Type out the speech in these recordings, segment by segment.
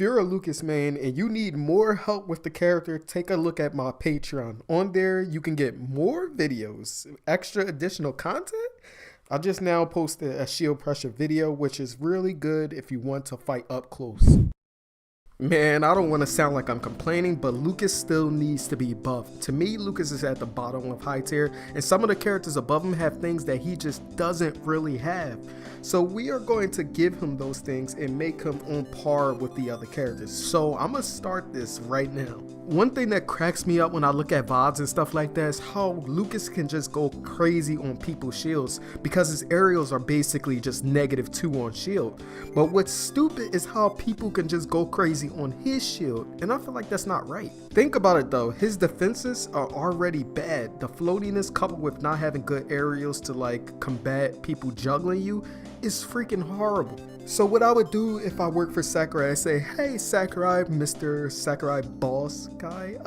you're a Lucas man and you need more help with the character, take a look at my Patreon. On there, you can get more videos, extra additional content. I just now posted a shield pressure video, which is really good if you want to fight up close. Man, I don't want to sound like I'm complaining, but Lucas still needs to be buffed. To me, Lucas is at the bottom of high tier, and some of the characters above him have things that he just doesn't really have. So we are going to give him those things and make him on par with the other characters. So I'm going to start this right now. One thing that cracks me up when I look at VODs and stuff like that is how Lucas can just go crazy on people's shields because his aerials are basically just -2 on shield. But what's stupid is how people can just go crazy on his shield, and I feel like that's not right. Think about it though, his defenses are already bad. The floatiness coupled with not having good aerials to like combat people juggling you is freaking horrible. So what I would do if I work for Sakurai, I say, hey Sakurai, Mr. Sakurai boss guy,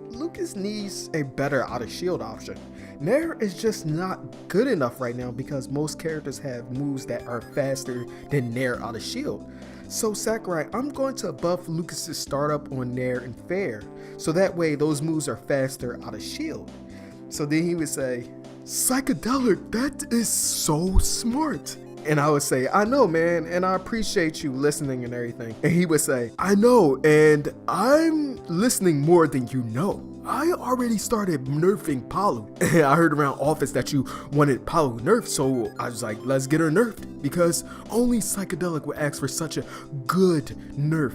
Lucas needs a better out of shield option. Nair is just not good enough right now because most characters have moves that are faster than Nair out of shield. So Sakurai, I'm going to buff Lucas's startup on Nair and Fair, so that way those moves are faster out of shield. So then he would say, Psychedelic, that is so smart. And I would say, I know man, and I appreciate you listening and everything. And he would say, I know, and I'm listening more than you know. I already started nerfing Palu. I heard around office that you wanted Palu nerfed, so I was like, let's get her nerfed, because only Psychedelic would ask for such a good nerf.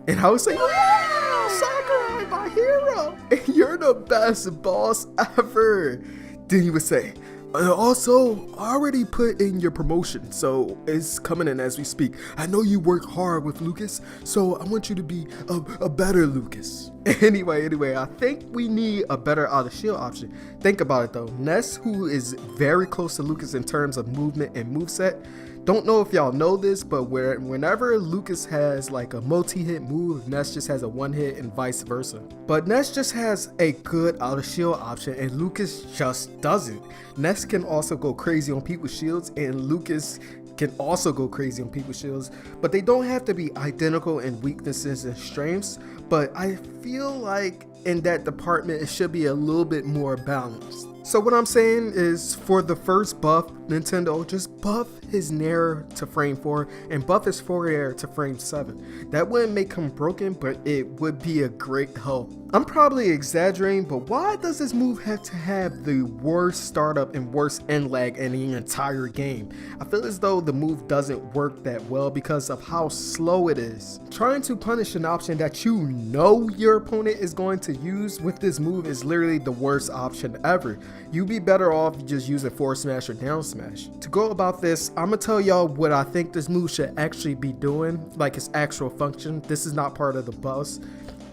And I would say, wow, Sakurai, my hero, you're the best boss ever. Then he would say, also, I already put in your promotion, so it's coming in as we speak. I know you work hard with Lucas, so I want you to be a better Lucas. Anyway, I think we need a better out of shield option. Think about it though. Ness, who is very close to Lucas in terms of movement and moveset, don't know if y'all know this, but whenever Lucas has like a multi-hit move, Ness just has a one hit and vice versa. But Ness just has a good out of shield option and Lucas just doesn't. Ness can also go crazy on people's shields and Lucas can also go crazy on people's shields, but they don't have to be identical in weaknesses and strengths. But I feel like in that department it should be a little bit more balanced. So what I'm saying is, for the first buff, Nintendo, just buff his Nair to frame 4 and buff his forward to frame 7. That wouldn't make him broken, but it would be a great help. I'm probably exaggerating, but why does this move have to have the worst startup and worst end lag in the entire game? I feel as though the move doesn't work that well because of how slow it is. Trying to punish an option that you know your opponent is going to use with this move is literally the worst option ever. You'd be better off just using forward smash or down smash. To go about this, I'm gonna tell y'all what I think this move should actually be doing, like its actual function. This is not part of the buffs.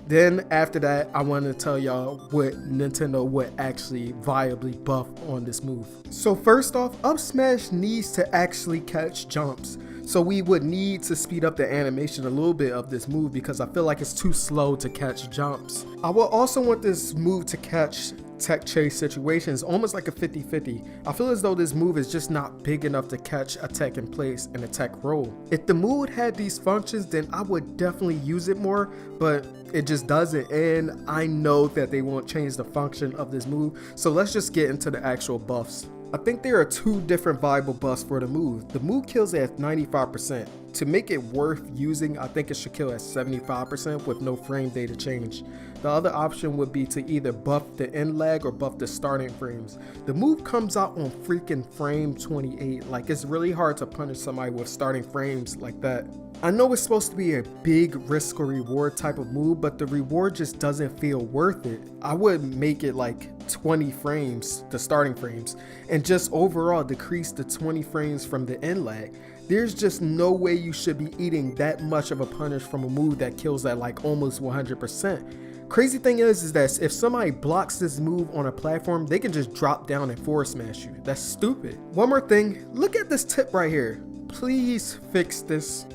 Then after that, I want to tell y'all what Nintendo would actually viably buff on this move. So first off, up smash needs to actually catch jumps. So we would need to speed up the animation a little bit of this move because I feel like it's too slow to catch jumps. I will also want this move to catch tech chase situations, almost like a 50-50. I feel as though this move is just not big enough to catch a tech in place and a tech roll. If the move had these functions, then I would definitely use it more, but it just doesn't, and I know that they won't change the function of this move. So let's just get into the actual buffs. I think there are two different viable buffs for the move. The move kills at 95%. To make it worth using, I think it should kill at 75% with no frame data change. The other option would be to either buff the end lag or buff the starting frames. The move comes out on freaking frame 28. Like, it's really hard to punish somebody with starting frames like that. I know it's supposed to be a big risk or reward type of move, but the reward just doesn't feel worth it. I would make it like 20 frames, the starting frames, and just overall decrease the 20 frames from the end lag. There's just no way you should be eating that much of a punish from a move that kills at like almost 100%. Crazy thing is that if somebody blocks this move on a platform, they can just drop down and forward smash you. That's stupid. One more thing, look at this tip right here. Please fix this.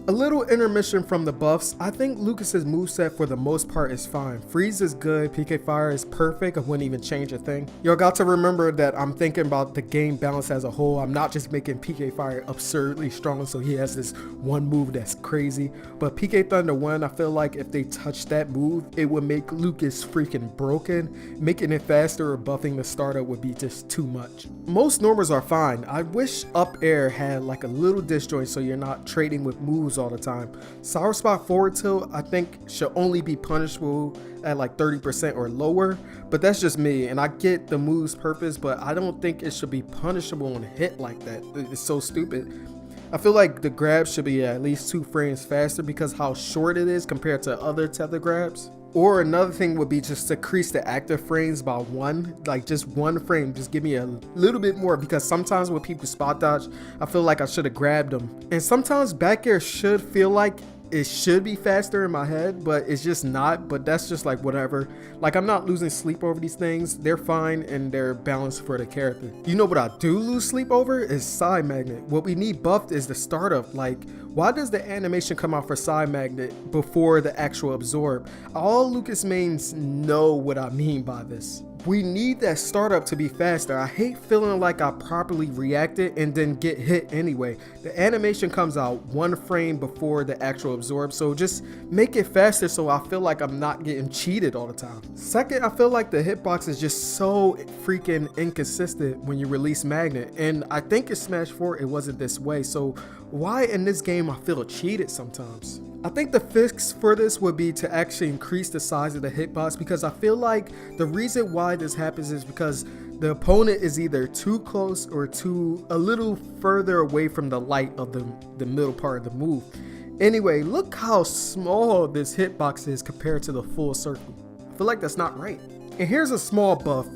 A little intermission from the buffs. I think Lucas's moveset for the most part is fine. Freeze is good, PK Fire is perfect, I wouldn't even change a thing. Y'all got to remember that I'm thinking about the game balance as a whole. I'm not just making PK Fire absurdly strong so he has this one move that's crazy. But PK Thunder 1, I feel like if they touch that move, it would make Lucas freaking broken. Making it faster or buffing the startup would be just too much. Most normals are fine. I wish Up Air had like a little disjoint so you're not trading with moves all the time. Sour Spot forward tilt I think should only be punishable at like 30% or lower, but that's just me, and I get the move's purpose, but I don't think it should be punishable on a hit like that. It's so stupid. I feel like the grab should be at least 2 frames faster because how short it is compared to other tether grabs. Or another thing would be just to increase the active frames by 1, like just 1 frame. Just give me a little bit more, because sometimes when people spot dodge, I feel like I should have grabbed them. And sometimes back air should feel like it should be faster in my head, but it's just not. But that's just like whatever. Like, I'm not losing sleep over these things. They're fine and they're balanced for the character. You know what I do lose sleep over is Psy Magnet. What we need buffed is the startup. Like, why does the animation come out for Psy Magnet before the actual absorb? All Lucas mains know what I mean by this. We need that startup to be faster. I hate feeling like I properly reacted and then get hit anyway. The animation comes out 1 frame before the actual absorb, so just make it faster so I feel like I'm not getting cheated all the time. Second, I feel like the hitbox is just so freaking inconsistent when you release Magnet, and I think in Smash 4 it wasn't this way, so why in this game I feel cheated sometimes? I think the fix for this would be to actually increase the size of the hitbox, because I feel like the reason why this happens is because the opponent is either too close or a little further away from the light of the middle part of the move. Anyway, look how small this hitbox is compared to the full circle. I feel like that's not right. And here's a small buff.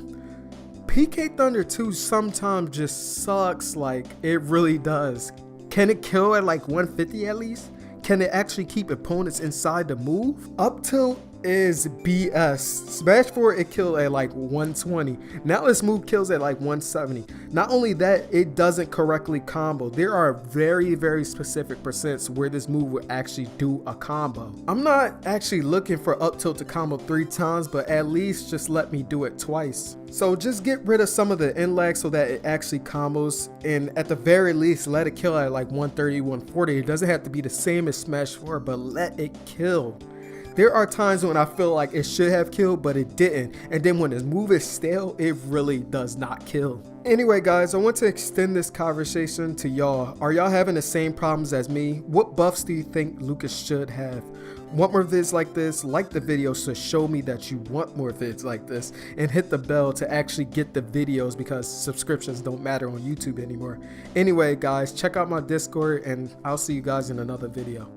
PK Thunder 2 sometimes just sucks, like it really does. Can it kill at like 150 at least? Can it actually keep opponents inside the move? Up tilt is BS. Smash 4 it killed at like 120. Now this move kills at like 170. Not only that, it doesn't correctly combo. There are very specific percents where this move will actually do a combo. I'm not actually looking for up tilt to combo 3 times, but at least just let me do it twice. So just get rid of some of the in lag so that it actually combos, and at the very least let it kill at like 130, 140. It doesn't have to be the same as Smash 4, but let it kill. There are times when I feel like it should have killed, but it didn't. And then when this move is stale, it really does not kill. Anyway, guys, I want to extend this conversation to y'all. Are y'all having the same problems as me? What buffs do you think Lucas should have? Want more vids like this? Like the video to show me that you want more vids like this, and hit the bell to actually get the videos, because subscriptions don't matter on YouTube anymore. Anyway, guys, check out my Discord, and I'll see you guys in another video.